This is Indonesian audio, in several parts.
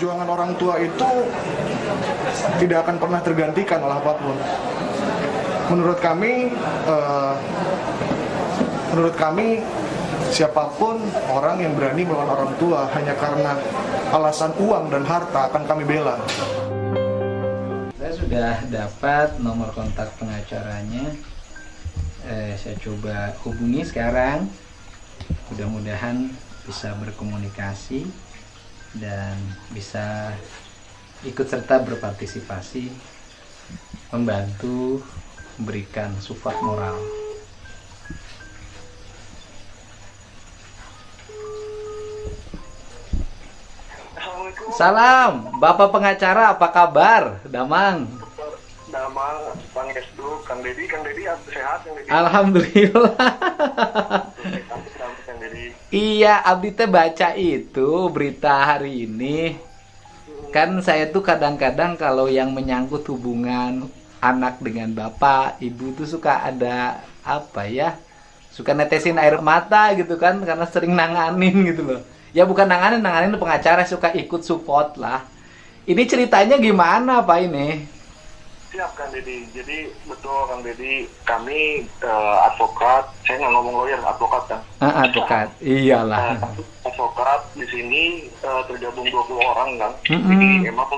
perjuangan orang tua itu tidak akan pernah tergantikan oleh apapun. Menurut kami, siapapun orang yang berani melawan orang tua hanya karena alasan uang dan harta akan kami bela. Saya sudah dapat nomor kontak pengacaranya. Saya coba hubungi sekarang. Mudah-mudahan bisa berkomunikasi dan bisa ikut serta berpartisipasi membantu memberikan support moral. Salam, Bapak pengacara, apa kabar? Damang. Damang, Bang Esdu, Kang Dedi sehat, Kang Dedi. Alhamdulillah. Kang Dedi. Iya, Abdi teh baca itu berita hari ini. Kan saya tuh kadang-kadang kalau yang menyangkut hubungan anak dengan bapak, ibu tuh suka ada apa ya? Suka netesin air mata gitu kan karena sering nanganin gitu loh. Ya bukan nanganin pengacara, suka ikut support lah. Ini ceritanya gimana Pak ini? Siap Kang Dedi. Jadi betul Kang Dedi, kami advokat, saya nggak ngomong lawyer, advokat kan? Advokat, iyalah. Advokat di sini tergabung 20 orang Kang. Jadi emang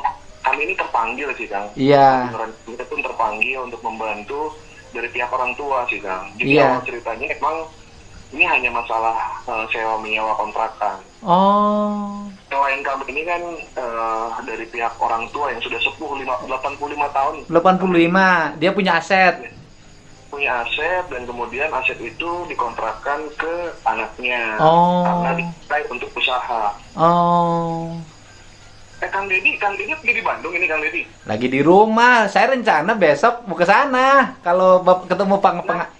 kami ini terpanggil sih Kang. Iya. Kita pun terpanggil untuk membantu dari pihak orang tua sih Kang. Jadi awal ceritanya emang ini hanya masalah sewa menyewa kontrakan. Oh. Klien kami ini kan dari pihak orang tua yang sudah sepuh 85 tahun. 85, dia punya aset. Punya aset dan kemudian aset itu dikontrakkan ke anaknya. Oh. Karena dipakai untuk usaha. Oh. Kang Dedi lagi di Bandung ini Kang Dedi. Lagi di rumah. Saya rencana besok mau ke sana. Kalau ketemu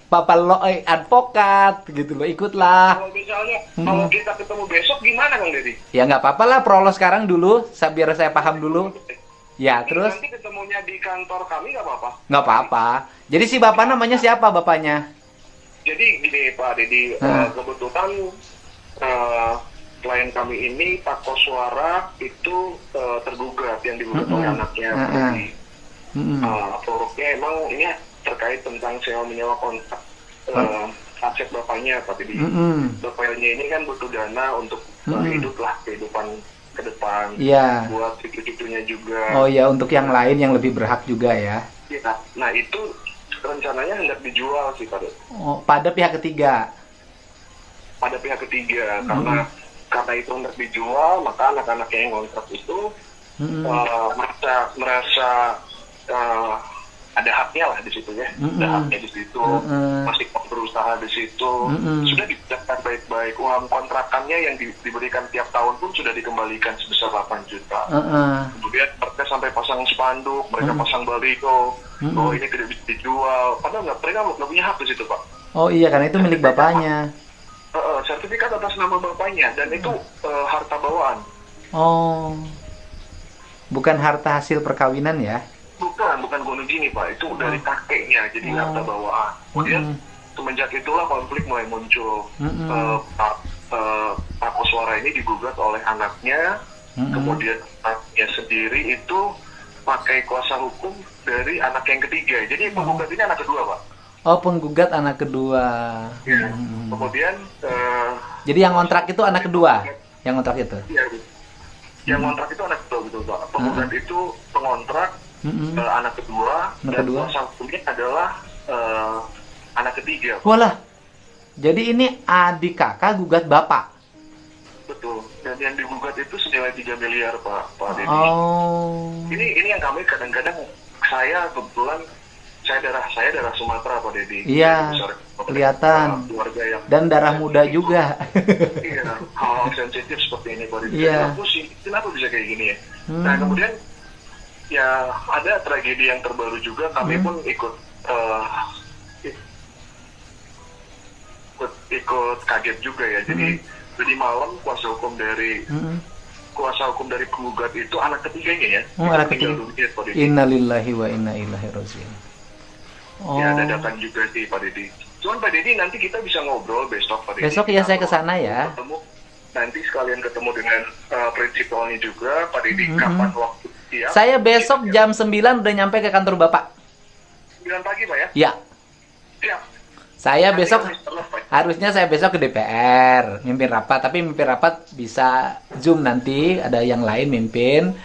Bapak advokat gitu loh, ikutlah. Kalau misalnya kalau kita ketemu besok gimana Kang Dedi? Ya nggak apa-apa lah, prolos sekarang dulu, biar saya paham dulu. Ya, terus? Nanti ketemunya di kantor kami nggak apa-apa? Nggak apa-apa. Jadi si bapak namanya siapa bapaknya? Jadi gini Pak Dedi, kebetulan klien kami ini Pak Koswara itu tergugat yang digugat oleh anaknya. Produk-produknya emang ini terkait tentang sewa menyewa kontrak aset bapaknya Pak Dedi. Bapaknya ini kan butuh dana untuk hidup lah, kehidupan ke depan. Iya. Buat cucu-cucunya juga. Oh ya, untuk yang lain yang lebih berhak juga ya. Nah itu rencananya hendak dijual sih Pak Dedi. Oh, pada pihak ketiga. Pada pihak ketiga karena itu hendak dijual, maka anak-anaknya yang kontrak itu merasa ada haknya lah di situ ya, ada haknya di situ, masih mau berusaha di situ, sudah ditetapkan baik-baik, uang kontrakannya yang diberikan tiap tahun pun sudah dikembalikan sebesar 8 juta. Kemudian mereka sampai pasang spanduk, mereka pasang baliho, bahwa ini tidak bisa dijual, padahal mereka nggak punya hak di situ Pak. Oh iya, karena itu milik bapaknya. Sertifikat atas nama bapaknya dan itu harta bawaan. Oh, bukan harta hasil perkawinan ya? Bukan gonung gini Pak, itu dari kakeknya, jadi harta bawaan. Kemudian semenjak itulah konflik mulai muncul. Pak Koswara ini digugat oleh anaknya, kemudian anaknya sendiri itu pakai kuasa hukum dari anak yang ketiga. Jadi penggugat ini anak kedua Pak. Oh, penggugat anak kedua. Ya. Kemudian jadi yang kontrak itu anak kedua, yang kontrak itu. Iya. Yang kontrak itu anak kedua gitu Pak. Penggugat itu pengontrak anak kedua dan kuasa hukumnya adalah anak ketiga. Walah. Jadi ini adik kakak gugat bapak. Betul. Dan yang digugat itu senilai 3 miliar Pak Dedi. Oh. Ini yang kami kadang-kadang saya kebetulan saya darah Sumatera Pak Dedi. Iya, kelihatan. Dan darah muda juga. Iya, hal sensitif seperti ini Pak Dedi. Iya. Kenapa bisa kayak gini ya? Nah kemudian ya ada tragedi yang terbaru juga. Kami pun ikut kaget juga ya. Jadi malam kuasa hukum dari penggugat itu anak ketiganya ya. Anak ketiga. Innalillahi wa inna ilaihi raji'un. Ya, dadakan juga sih Pak Dedi. Cuman Pak Dedi nanti kita bisa ngobrol besok Pak Dedi. Besok ya saya ke sana ya. nanti sekalian ketemu dengan prinsipalnya juga, Pak Deddy, kapan waktu siap? Saya besok jam 9 udah nyampe ke kantor Bapak. 9 pagi, Pak ya? Ya. Siap. Saya Nanti besok kami setelah, Pak. harusnya saya besok ke DPR mimpin rapat, tapi mimpin rapat bisa Zoom nanti, ada yang lain mimpin.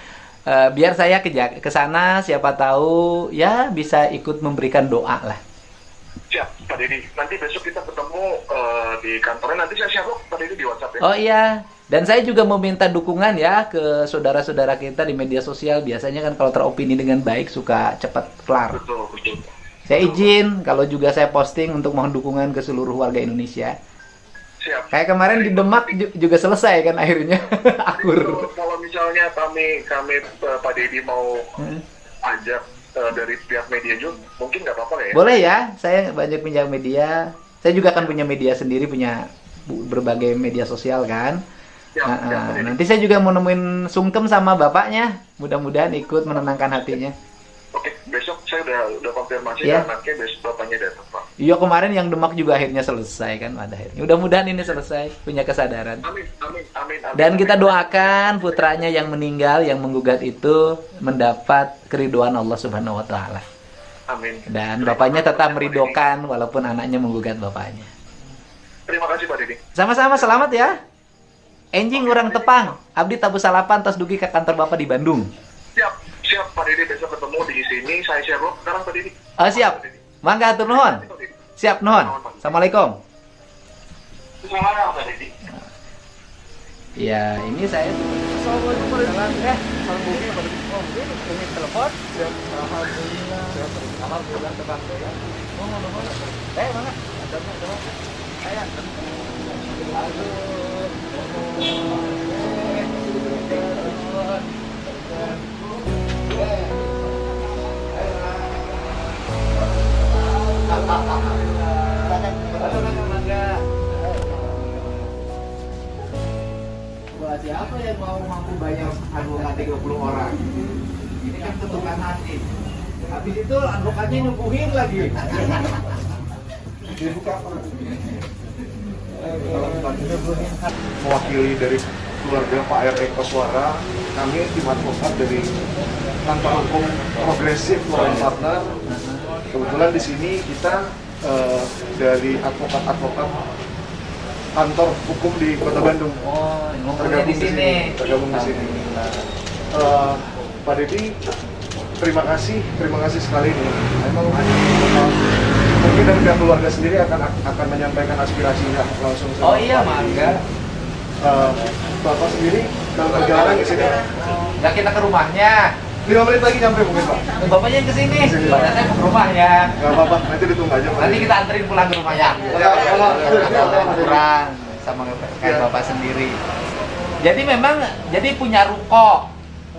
Biar saya ke sana, siapa tahu ya bisa ikut memberikan doa lah. Siap, Pak Deddy. Nanti besok kita ketemu di kantornya. Nanti saya share Pak Deddy di WhatsApp ya. Oh iya, dan saya juga mau minta dukungan ya ke saudara-saudara kita di media sosial. Biasanya kan kalau teropini dengan baik suka cepat kelar. Betul, betul. Saya izin kalau juga saya posting untuk mohon dukungan ke seluruh warga Indonesia. Siap. Kayak kemarin di Demak juga selesai kan akhirnya. Akur. Kalau misalnya kami Pak Deddy mau ajak dari pihak media juga, mungkin nggak apa-apa ya? Boleh ya, saya banyak punya media. Saya juga akan punya media sendiri, punya berbagai media sosial kan. Siap, siap, Pak Deddy. Nanti saya juga mau nemuin sungkem sama bapaknya. Mudah-mudahan ikut menenangkan hatinya. Oke, besok saya udah konfirmasi Ya. dan nanti besok bapaknya datang, Pak. Iya, kemarin yang Demak juga akhirnya selesai kan pada akhirnya. Mudah-mudahan ini selesai, punya kesadaran. Amin, amin, amin, amin. Dan kita amin. doakan putranya yang meninggal, yang menggugat itu mendapat keriduan Allah Subhanahu wa taala. Amin. Dan bapaknya tetap meridokan walaupun anaknya menggugat bapaknya. Terima kasih Pak Deddy. Sama-sama, selamat ya. Enjing orang Tepang, abdi tabu salapan tos dugi ke kantor Bapak di Bandung. Siap, siap Pak Deddy, besok ketemu di sini. Saya share lo sekarang Pak Deddy. Oh, siap. Mangga hatur nuhun. Siap nuhun. Assalamualaikum. Selamat Pak Deddy. Ya, ini saya Assalamualaikum warahmatullahi wabarakatuh. Ini telepon. Alhamdulillah. Alhamdulillah tebak ya. Mana? Ada. Saya. Buat siapa yang mau mampu bayar advokat 30 orang? Ini kan ketukan hati. Habis itu advokatnya nyuguhin lagi. Mewakili dari keluarga Pak R. Koswara, kami tim advokat dari kantor hukum progresif Law and Partner. Kebetulan di sini kita dari advokat-advokat kantor hukum di Kota Bandung. Oh, ngumpulnya di sini. Tergabung di sini. Pak Deddy, terima kasih sekali nih. Emang mungkin dari pihak keluarga sendiri akan menyampaikan aspirasinya langsung. Oh iya, mangga. Bapak sendiri dalam perjalanan ke sini. Nggak kita ke rumahnya. 5 menit lagi nyampe mungkin Pak. Bapaknya yang kesini. Padahal saya mau ke rumahnya. Gak apa-apa, nanti ditunggu aja Pak. Nanti kita anterin pulang ke rumahnya. Kurang sama kayak bapak sendiri. Jadi memang punya ruko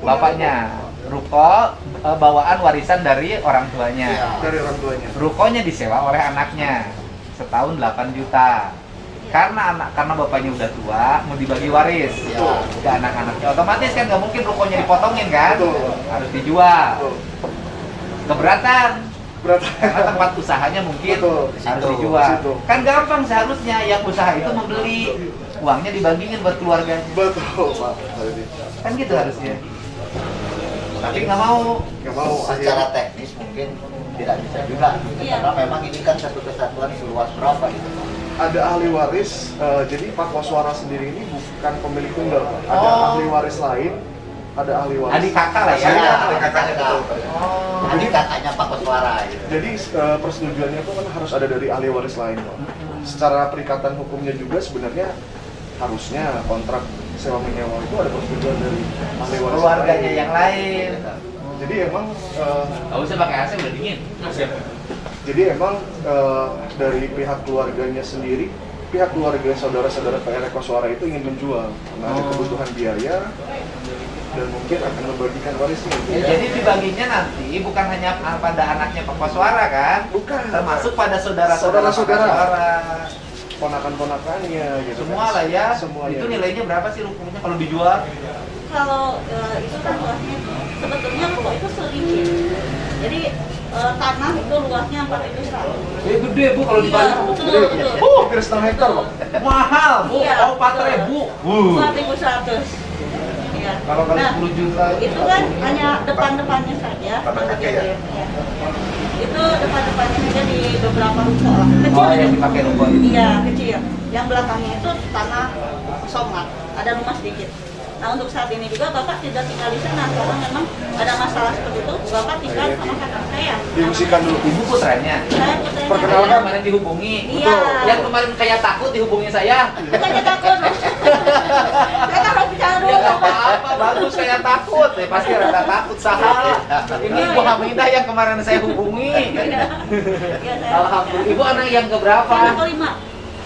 bapaknya. Ruko bawaan warisan dari orang tuanya. Dari orang tuanya. Rukonya disewa oleh anaknya. Setahun 8 juta. Karena bapaknya udah tua, mau dibagi waris ke anak-anaknya. Otomatis kan nggak mungkin rukonya dipotongin kan? Betul. Harus dijual. Betul. Keberatan. Karena tempat usahanya mungkin harus dijual. Situ. Kan gampang seharusnya yang usaha itu membeli, uangnya dibagiin buat keluarganya. Betul Pak. Kan gitu harusnya. Tapi nggak mau. Gak mau. Secara teknis mungkin tidak bisa juga karena memang ini kan satu kesatuan seluas berapa gitu. Ada ahli waris, jadi Pak Koswara sendiri ini bukan pemilik tunggal Pak. Ada ahli waris lain, ada ahli waris. Adik kakak lah ya. Iya, Adik kakaknya betul. Adik kakaknya Pak Koswara gitu. Jadi persetujuannya itu kan harus ada dari ahli waris lain Pak. Secara perikatan hukumnya juga sebenarnya harusnya kontrak sewa menyewa itu ada persetujuan dari ahli waris Keluarganya lain. yang lain. Jadi emang Nggak usah pakai AC udah dingin. Jadi emang dari pihak keluarganya sendiri, pihak keluarga saudara-saudara Pak R. Koswara itu ingin menjual karena ada kebutuhan biaya dan mungkin akan membagikan warisnya. Ya, jadi dibaginya nanti bukan hanya pada anaknya Pak Koswara kan? Bukan. Termasuk pada saudara-saudara Pak Saudara-saudara. Koswara. Ponakan-ponakannya gitu. Semua kan. lah ya. Semuanya. Itu nilainya berapa sih rukunya kalau dijual? Kalau itu kan luasnya sebetulnya kalau itu sedikit. Jadi tanah itu luasnya 4.100. Gede Bu kalau Iya, dibalik. betul, betul. Hampir setengah hektar loh. Mahal Bu. Iya. Oh 4.000. 4.100. Iya. Kalau kali 10 juta itu kan hanya depan-depannya saja. Tanah kakek ya? Iya. Itu depan-depannya saja di beberapa ruko lah. Kecil Oh itu. yang dipakai ruko itu. Iya, kecil. Yang belakangnya itu tanah kosongan, ada rumah sedikit. Nah, untuk saat ini juga Bapak tidak tinggal di sana karena memang ada masalah seperti itu. Bapak tinggal sama kakak saya. diungsikan dulu. Ibu putranya. Saya putranya. Perkenalkan. Yang kemarin dihubungi. Iya. Yang kemarin kayak takut dihubungi saya. Bukannya takut. Saya kan harus bicara dulu. Ya nggak apa-apa, bagus kayak takut. Pasti rada takut saham. Ini Ibu Hamidah yang kemarin saya hubungi. Iya, saya. Alhamdulillah. Ibu anak yang keberapa? Anak kelima.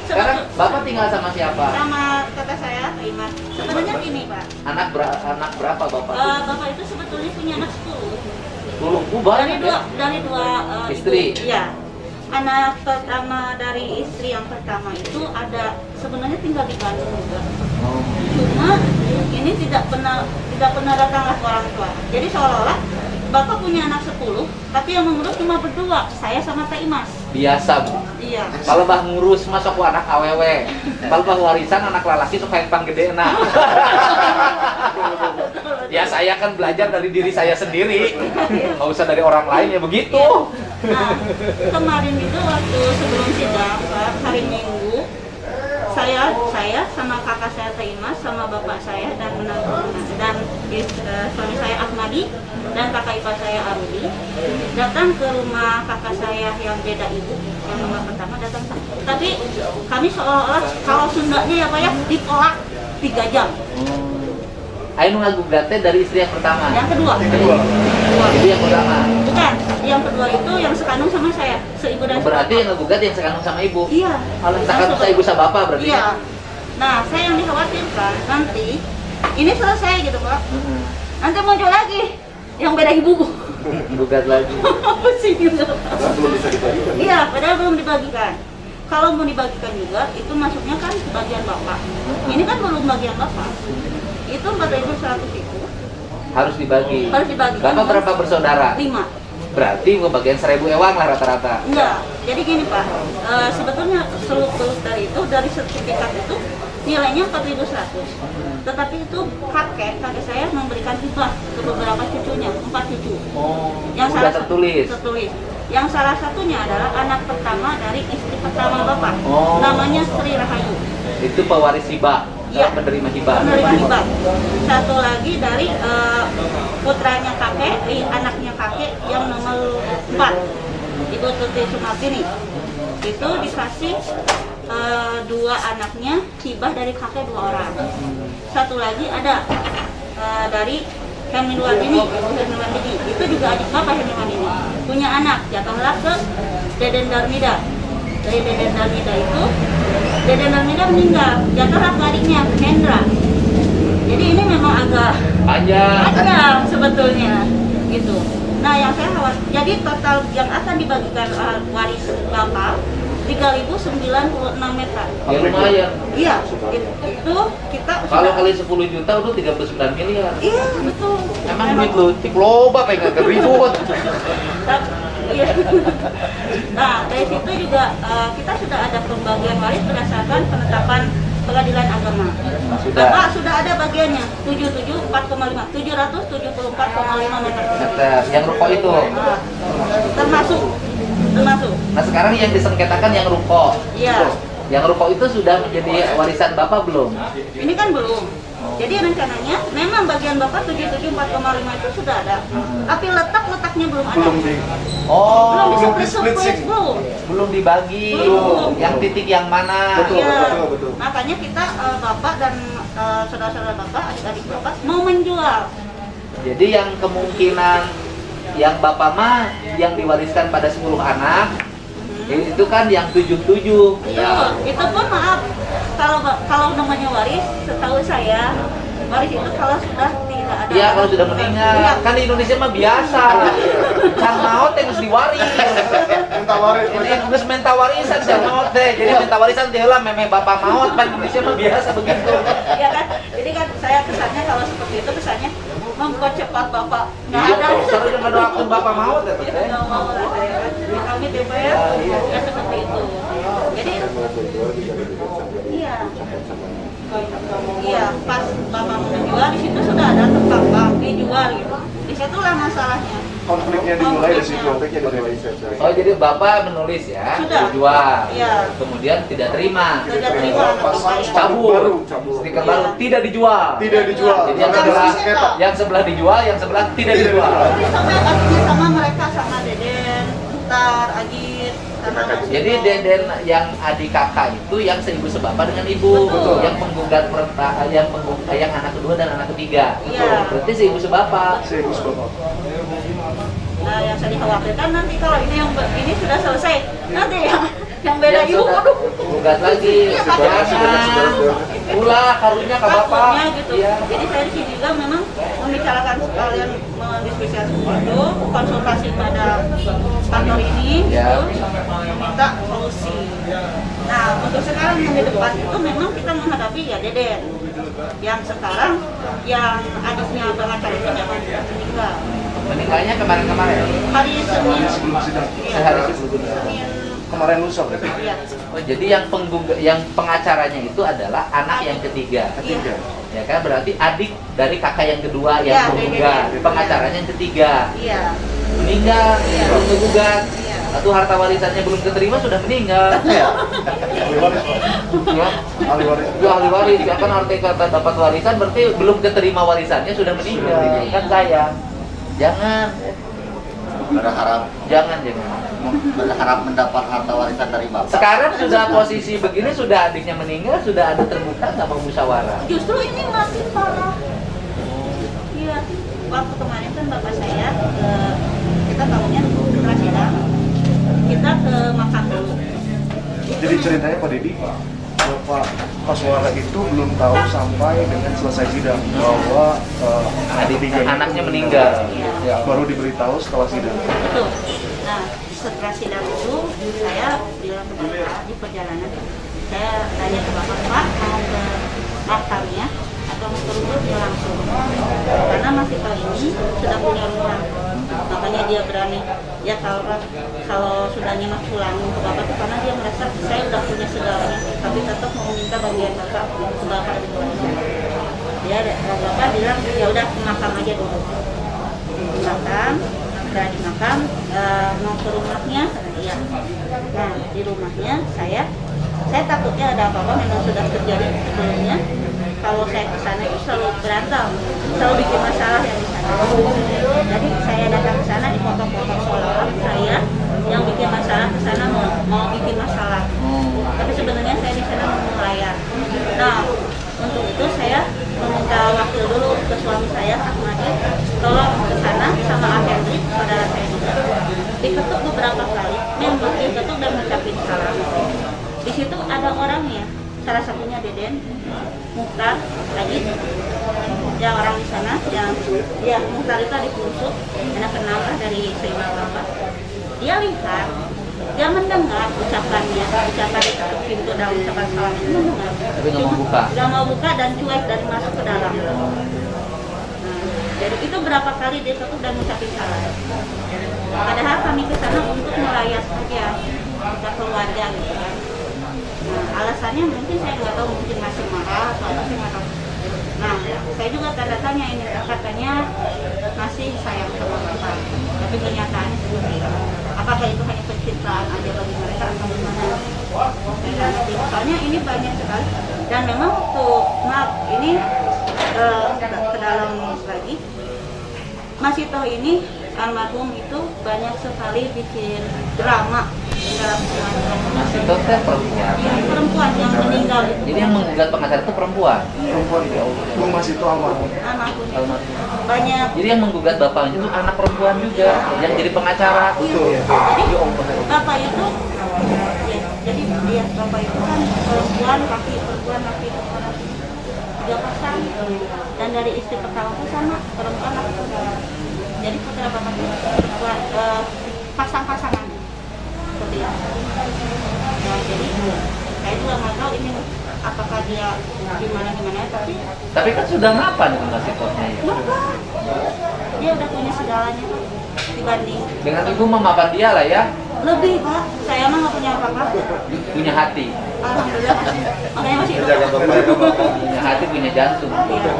Sekarang Bapak tinggal sama siapa? Sama kakak saya, Iman. Sebenarnya gini, Pak. Anak berapa Bapak? Bapak itu sebetulnya punya anak 10. 10. Dari Banyak dua, ya? dari dua Istri? ibu. Iya. Anak pertama dari istri yang pertama itu ada sebenarnya tinggal di Bandung juga. Oh. Cuma ini tidak pernah datanglah ke orang tua. Jadi seolah-olah Bapak punya anak 10, tapi yang mengurus cuma berdua, saya sama Teh Imas. Biasa Bu. Iya. Kalau bah ngurus masuk anak awewe. Kalau bah warisan anak lalaki suka yang gede nah. Ya saya kan belajar dari diri saya sendiri. Nggak usah dari orang lain ya begitu. Nah, kemarin itu waktu sebelum sidang, Pak, hari Minggu, saya sama kakak saya Teh Imas, sama bapak saya dan suami saya Ahmadi dan kakak ipar saya Arudi datang ke rumah kakak saya yang beda ibu, yang nomor pertama datang. Tapi kami seolah-olah kalau Sundanya ya Pak ya ditolak 3 jam. Ayo ngagugat teh dari istri yang pertama. Yang kedua. Kedua. Itu yang pertama. Bukan, yang kedua itu yang sekandung sama saya, seibu dan Berarti yang ngagugat yang sekandung sama ibu. Iya. Kalau sekandung sama ibu sama bapak berarti. Iya. Nah, saya yang dikhawatirkan nanti ini selesai gitu Pak. Nanti muncul lagi yang beda ibu. Gugat lagi. Pusing gitu. Padahal belum bisa dibagikan. Iya, padahal belum dibagikan. Kalau mau dibagikan juga, itu masuknya kan bagian bapak. Ini kan belum bagian bapak. Itu 4.100 itu Harus dibagi. harus dibagikan. Bapak berapa bersaudara? 5. Berarti bagian 1.000 ewang lah rata-rata. Enggak. Jadi gini Pak, sebetulnya seluk-beluk dari itu, dari sertifikat itu nilainya 4.100. Tetapi itu kakek saya memberikan hibah ke beberapa cucunya, 4 cucu. Oh, Yang udah tertulis. tertulis. Yang salah satunya adalah anak pertama dari istri pertama Bapak. Oh. Namanya Sri Rahayu. Itu pewaris hibah. Iya. Penerima hibah. Penerima hibah. Satu lagi dari putranya kakek, anaknya kakek yang nomor 4, Ibu Tuti Sumartini. Itu dikasih 2 anaknya hibah dari kakek 2 orang. Satu lagi ada dari Hemiluandini, Ibu Hemiluandini. Itu juga adik Bapak Hemiluandini. Punya anak, jatuhlah ke Deden Darmida. Dari Deden Darmida itu, Deden Darmida meninggal, jatuhlah ke adiknya, Hendra. Jadi ini memang agak panjang sebetulnya, gitu. Nah, yang saya khawatir, jadi total yang akan dibagikan waris Bapak 3.096 meter. Ya lumayan. Iya, itu kita Kalau sudah- kali 10 juta udah 39 miliar. Iya, betul. Emang duit lu tik loba pengen ribut. Iya. Nah, dari situ juga kita sudah ada pembagian waris berdasarkan penetapan Pengadilan Agama. Sudah. Bapak sudah ada bagiannya 774,5 meter. Meter. Yang ruko itu. Termasuk. Nah sekarang yang disengketakan yang ruko. Iya. Yang ruko itu sudah menjadi warisan bapak belum? Ini kan belum. Jadi rencananya memang bagian Bapak 774,5 itu sudah ada. Tapi letaknya belum ada. Belum di Oh, Belum belum di-split, di-splitsing. belum. belum dibagi. Belum. Yang titik yang mana? Betul. Iya. betul. Makanya kita Bapak dan saudara-saudara Bapak, adik-adik Bapak mau menjual. Jadi yang kemungkinan yang bapak mah yang diwariskan pada 10 anak itu kan yang 7-7. Betul. Itu pun maaf kalau namanya waris, setahu saya waris itu kalau sudah tidak ada. Iya kalau sudah meninggal. Iya. Kan di Indonesia mah biasa. Sang maot teh geus diwari. Minta waris. Ini geus minta warisan sang maot teh. Jadi minta warisan teh heula meme bapak maot pan Indonesia mah biasa begitu. Iya kan? Jadi kan saya kesannya kalau seperti itu kesannya mempercepat bapak. Nggak Iya, ada. seru dengan doakeun bapak maot ya teh. Nggak mau lah saya kan. Kami DPR ya seperti itu. Jadi iya. Iya, pas bapak mau menjual di situ sudah ada tukang bang dijual gitu. Di situlah masalahnya. Konfliknya dimulai dari situ. Konfliknya dimulai dari situ. Oh, jadi bapak menulis ya, Sudah. dijual. Iya. Kemudian tidak terima. Tidak terima anak bapak ya. Cabur. Cabur. Stiker Iya. baru tidak dijual. Tidak dijual. Jadi yang Karena sebelah, sengketa. yang sebelah dijual, yang sebelah tidak dijual. Jadi sampai akhirnya sama mereka sama Deden, Mukhtar, Agit, sama Mas Jadi Ito. Deden yang adik kakak itu yang seibu sebapak dengan ibu, Betul. yang penggugat yang anak kedua dan anak ketiga. Iya. Berarti seibu sebapak. Saya Gus Bapak. Nah, yang saya dikhawatirkan nanti kalau ini ini sudah selesai, nanti yang beda Yang ibu, sudah waduh, gugat lagi. Iya, Jangan. Ulah karunya ke bapak. takutnya gitu. Iya. Jadi saya di sini juga memang membicarakan sekalian mendiskusikan itu, konsultasi pada kantor ini, Ya. gitu, meminta solusi. Nah, untuk sekarang yang di depan itu memang kita menghadapi ya Deden, yang sekarang yang adiknya pengacara itu memang sudah meninggal. Meninggalnya kemarin-kemarin. Hari Senin, Sebelum sidang. iya, Sehari sebelum. Senin, Kemarin lusa berarti. iya. Oh, jadi yang pengacaranya itu adalah anak yang ketiga. Ketiga. Ya kan, berarti adik dari kakak yang kedua yang Ya, menggugat. Deden. Pengacaranya yang ketiga. Iya. Meninggal, Iya. belum menggugat. Iya. Atau harta warisannya belum keterima sudah meninggal. Ahli waris, Pak. Ya, Ahli waris. itu ahli waris. Ya kan arti kata dapat warisan berarti belum keterima warisannya sudah meninggal. Kan sayang. Jangan, Berharap jangan. berharap mendapat harta warisan dari bapak. Sekarang sudah posisi begini, sudah adiknya meninggal, sudah ada terbuka nggak mau musyawarah. Justru ini makin parah. Iya, waktu kemarin kan bapak saya kita tahunya setelah sidang kita ke makam dulu. Jadi ceritanya Pak Dedi, Bapak Koswara itu belum tahu sampai dengan selesai sidang bahwa Anaknya meninggal. ya, baru diberitahu setelah sidang. Betul. Nah, setelah sidang itu saya bilang ke bapak di perjalanan, saya tanya ke bapak, Pak mau ke makamnya atau mau ke rumah dia langsung, karena masih kali ini sudah punya rumah, makanya dia berani. Ya kalau sudah nyemak pulang ke bapak itu karena dia merasa saya udah punya segalanya, tapi tetap mau minta bagian bapak ke bapak di rumah. Dia bapak bilang ya udah ke makam aja dulu. Di makam, udah di makam, mau ke rumahnya, iya. Nah di rumahnya saya takutnya ada apa-apa, memang sudah terjadi sebelumnya. Kalau saya ke sana itu selalu berantem, selalu bikin masalah yang di sana. Jadi saya datang ke sana dipotong-potong seolah-olah saya yang bikin masalah ke sana mau bikin masalah. Tapi sebenarnya saya di sana mau melayar. Nah, untuk itu saya meminta wakil dulu ke suami saya, Ahmadi, tolong ke sana sama Hendrik, saudara saya juga. Diketuk beberapa kali, memang diketuk dan mengucapin salah. Di situ ada orangnya, salah satunya Deden, Mukhtar, lagi yang orang di sana, yang ya Mukhtar itu adik bungsu, anak kenal lah dari Seimbang Bapak. Dia lihat, dia mendengar ucapannya, ucapan di pintu dan ucapan salam itu mendengar. Tapi nggak mau buka. Nggak mau buka dan cuek dari masuk ke dalam. Nah, jadi itu berapa kali dia ketuk dan mengucapin salah. Padahal kami ke sana untuk melayat saja, kita keluarga gitu kan. Nah, alasannya mungkin saya nggak tahu, mungkin masih marah atau apa, saya nggak tahu. Nah, saya juga tanda tanya ini, katanya masih sayang sama bapak, tapi kenyataannya seperti itu. Apakah itu hanya pencitraan aja bagi mereka atau gimana? Saya nggak ngerti. Soalnya ini banyak sekali dan memang tuh, maaf ini ke dalam lagi. Mas Ito ini almarhum itu banyak sekali bikin drama di dalam keluarga. Mas itu teh perempuan. Perempuan yang meninggal itu. Jadi yang menggugat pengacara itu perempuan. Perempuan ya Allah. Bung Mas itu almarhum. Almarhum. Almarhum. Banyak. Jadi yang menggugat bapaknya itu anak perempuan juga yang jadi pengacara. Betul ya. Jadi bapak itu, ya, jadi dia bapak itu kan perempuan laki tiga pasang, dan dari istri pertama itu sama perempuan laki. Jadi putra bapak itu perempuan, Nah, jadi saya juga nggak tahu ini apakah dia gimana Tapi kan sudah mapan itu nasi potnya ya. enggak, dia udah punya segalanya dibanding Dengan ibu memapan dia lah ya. lebih Pak, saya mah nggak punya apa-apa. Punya hati. Alhamdulillah, makanya masih hidup. Jaga bapak, jaga bapak. Punya hati, punya jantung. Iya.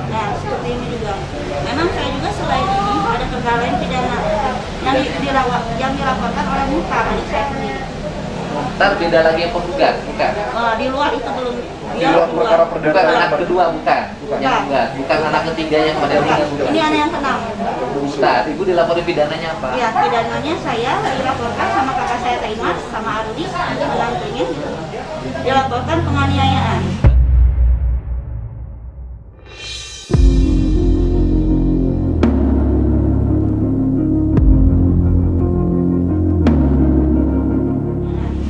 Nah, seperti ini juga. Memang saya juga selain ini ada kelalaian pidana yang dilaporkan oleh muka adik saya sendiri. Ntar beda lagi yang penggugat, bukan? Di luar itu belum. Di luar perkara Bukan perdata. anak kedua, bukan? Yang enggak, bukan anak ketiga yang pada meninggal, bukan? Ini anak yang keenam. Ustaz, ibu dilaporin pidananya apa? Ya, pidananya saya dilaporkan sama kakak saya Taimas, sama Arudi, menantunya. Dilaporkan penganiayaan.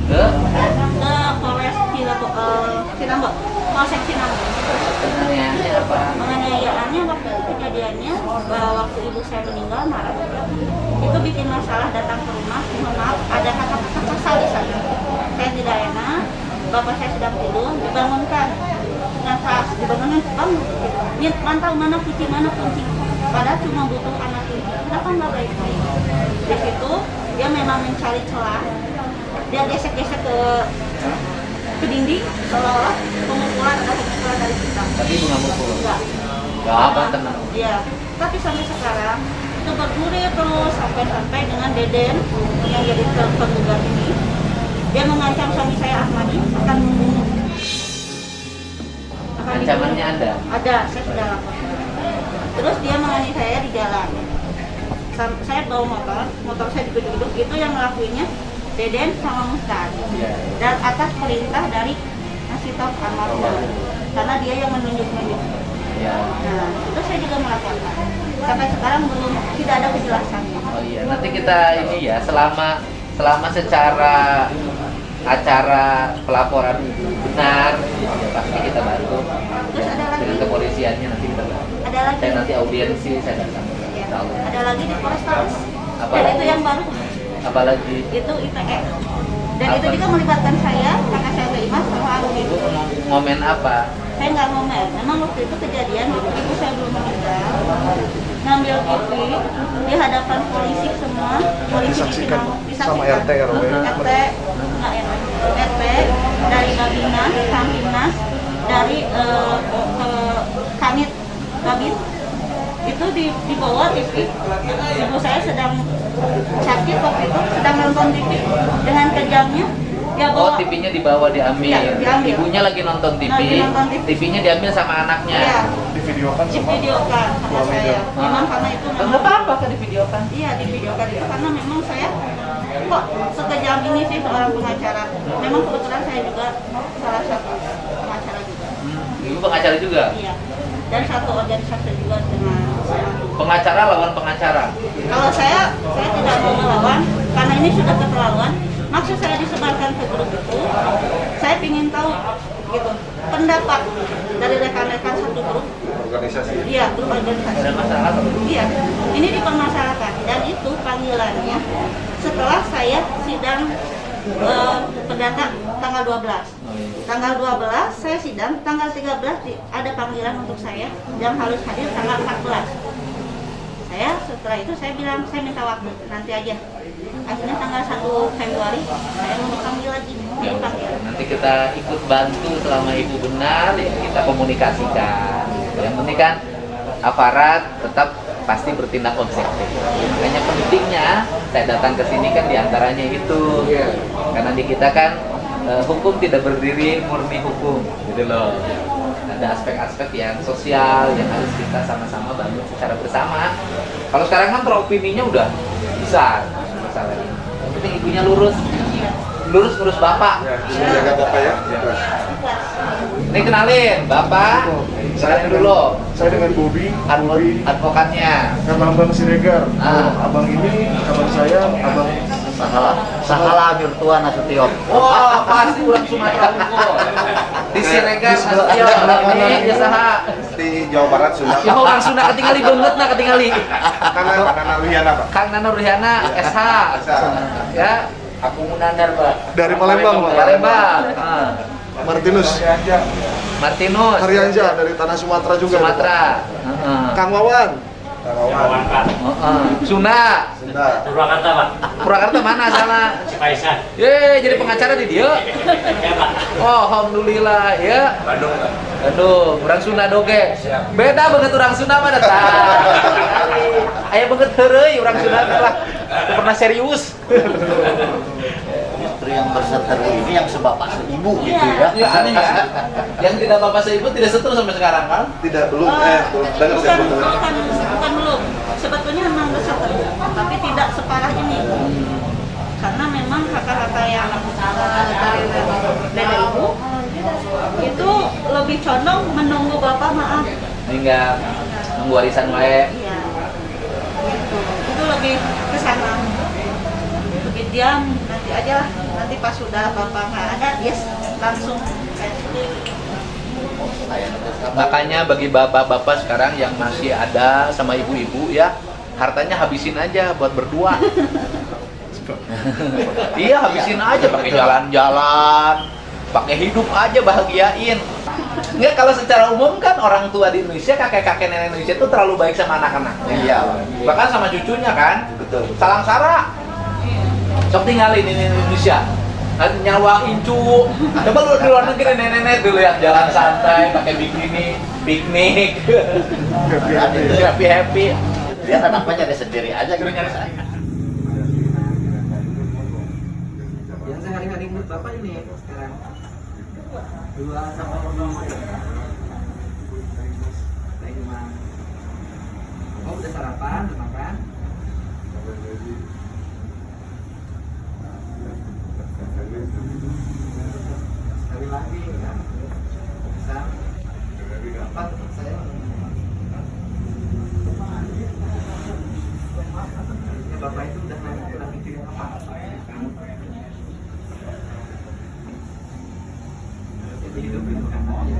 Ke Polres Cinambok, Polsek Cinambok. Penganiayaannya apa? Penganiayaannya waktu itu kejadiannya waktu ibu saya meninggal Maret itu bikin masalah, datang ke rumah, mohon maaf ada kata-kata kasar di sana. Saya tidak enak, bapak saya sedang tidur, dibangunkan dengan keras, dibangunkan bangun gitu. Mantau mana kunci, padahal cuma butuh anak ini, kenapa nggak baik-baik? Di situ dia memang mencari celah, dia gesek-gesek ke dinding seolah pemukulan dari kita. Tapi ibu nggak mukul? Enggak. Nggak apa, tenang. Iya, tapi sampai sekarang itu bergulir terus sampai dengan Deden yang jadi penggugat ini. Dia mengancam suami saya Ahmadi akan membunuh. Ancamannya ada? Ada, saya sudah laporkan. Terus dia menganiaya saya di jalan. Saya bawa motor saya duduk-duduk, itu yang ngelakuinnya Deden sama Mustad. Dan atas perintah dari Nasitov almarhum. Karena dia yang menunjuk-nunjuk. Ya. Nah, itu saya juga melaporkan. Sampai sekarang belum tidak ada kejelasannya. Oh iya, nanti kita ini ya, selama secara acara pelaporan itu benar, ya pasti kita bantu. Terus ada lagi, Dengan kepolisiannya nanti kita bantu. ada lagi, Saya nanti audiensi, saya datang. ya, Tahu. ada lagi di Polrestabes. Apa Dan lagi? itu yang baru, Apalagi itu ITE. Dan Apa? itu juga melibatkan saya, kakak saya Imas sama Arudi. ibu momen apa? Saya nggak ngomel. Memang waktu itu kejadian, waktu ibu saya belum meninggal, ngambil TV di hadapan polisi semua, polisi Disaksikan sama disaksikan. RT RW. RT, nggak enak. RT dari Babinnas, Kamtimnas, dari Kanit Babin, itu dibawa TV. Ibu saya sedang sakit waktu itu, sedang nonton TV dengan kejamnya. Dia Oh, bawa TV-nya dibawa diambil. Iya, diambil. Ibunya lagi nonton TV. Lagi nonton TV. TV-nya diambil sama anaknya. Iya, Divideokan sama divideokan sama suaminya. saya. Memang karena itu Kan nggak apa-apa kan divideokan. Iya, divideokan itu karena memang saya kok sekejam ini sih seorang pengacara. Memang kebetulan saya juga salah satu pengacara juga. Ibu pengacara juga. Iya. Dan satu organisasi juga dengan Pengacara lawan pengacara. kalau saya tidak mau melawan karena ini sudah keterlaluan. Maksud saya disebarkan ke grup itu, saya ingin tahu gitu pendapat dari rekan-rekan satu grup. organisasi. Iya, grup organisasi. Ada masalah apa? Iya, ini dipermasalahkan dan itu panggilannya setelah saya sidang perdata tanggal 12. Oh, iya. Tanggal 12 saya sidang, tanggal 13 ada panggilan untuk saya yang harus hadir tanggal 14. Setelah itu saya bilang saya minta waktu nanti aja. Akhirnya tanggal 1 Februari saya mau dipanggil lagi. Ya, nanti kita ikut bantu selama ibu benar, ya kita komunikasikan. Yang penting kan aparat tetap pasti bertindak objektif. Makanya pentingnya saya datang ke sini kan diantaranya itu, karena di kita kan hukum tidak berdiri murni hukum, gitu loh. Ada aspek-aspek yang sosial yang harus kita sama-sama bangun secara bersama. Kalau sekarang kan teropininya udah besar masalah ini. Yang penting ibunya lurus ngurus bapak. Ya, jaga bapak ya. Ini kenalin bapak. Saya dulu. Saya dengan Bobi. Advokatnya. Abang Siregar. Ah. Abang ini, abang saya, abang Sahala Mirtua Nasution. Wah, pasti orang Sumatera Unggul. Di Siregar, Nastio, ini dia saha. di Jawa Barat Sunda. Ya orang Sunda ketinggali banget nah ketinggali. Kanan Luhiana Pak. Kang Nana Ruhiana SH. Ya, Aku Munandar, Pak. Dari Palembang, Pak. Palembang. Ah. Martinus Martinus. Haryanja dari tanah Sumatera juga. Sumatera. Kang Wawan. Sunda. Purwakarta, Pak. Purwakarta mana sana? Cikaisan. Ye, jadi pengacara di dia. Ya, Pak. Oh, alhamdulillah ya. Bandung, Pak. Aduh, orang Sunda doge. Beda banget orang Sunda mah datang. Aya banget heureuy orang Sunda teh lah. Teu pernah serius. Justru yang berseteru ini yang sebapak seibu gitu ya. Ya aneh ya. Yang tidak bapak seibu tidak seteru sampai sekarang kan? Tidak, belum. Dengar saya betul. Bukan belum. Sebetulnya memang berseteru, tapi tidak separah ini. Karena memang kakak-kakak yang dari dada ibu itu lebih condong menunggu bapak maaf. Hingga nunggu warisan wae. Iya. Gitu. Itu lebih ke sana. Lebih diam, nanti aja lah. Nanti pas sudah bapak nggak ada, dia langsung Makanya bagi bapak-bapak sekarang yang masih ada sama ibu-ibu ya, hartanya habisin aja buat berdua. Iya, habisin aja pakai jalan-jalan, pakai hidup aja bahagiain. Enggak, kalau secara umum kan orang tua di Indonesia, kakek-kakek nenek Indonesia itu terlalu baik sama anak-anaknya. Iya. Bahkan sama cucunya kan. Betul. Salang sara. Sok tinggalin ini Indonesia. Nyawa incu. Coba lu di luar negeri nenek-nenek dulu yang jalan santai, pakai bikini, piknik. Happy. Dia anaknya nyari sendiri aja gitu. Yang sehari-hari menurut Bapak ini sekarang 2 sampai 5 ya. Oh, udah sarapan, udah makan? Sekali lagi ya. Bisa. Apa saya? Ya, Bapak itu udah mikirin apa? Jadi hidup itu kan aja.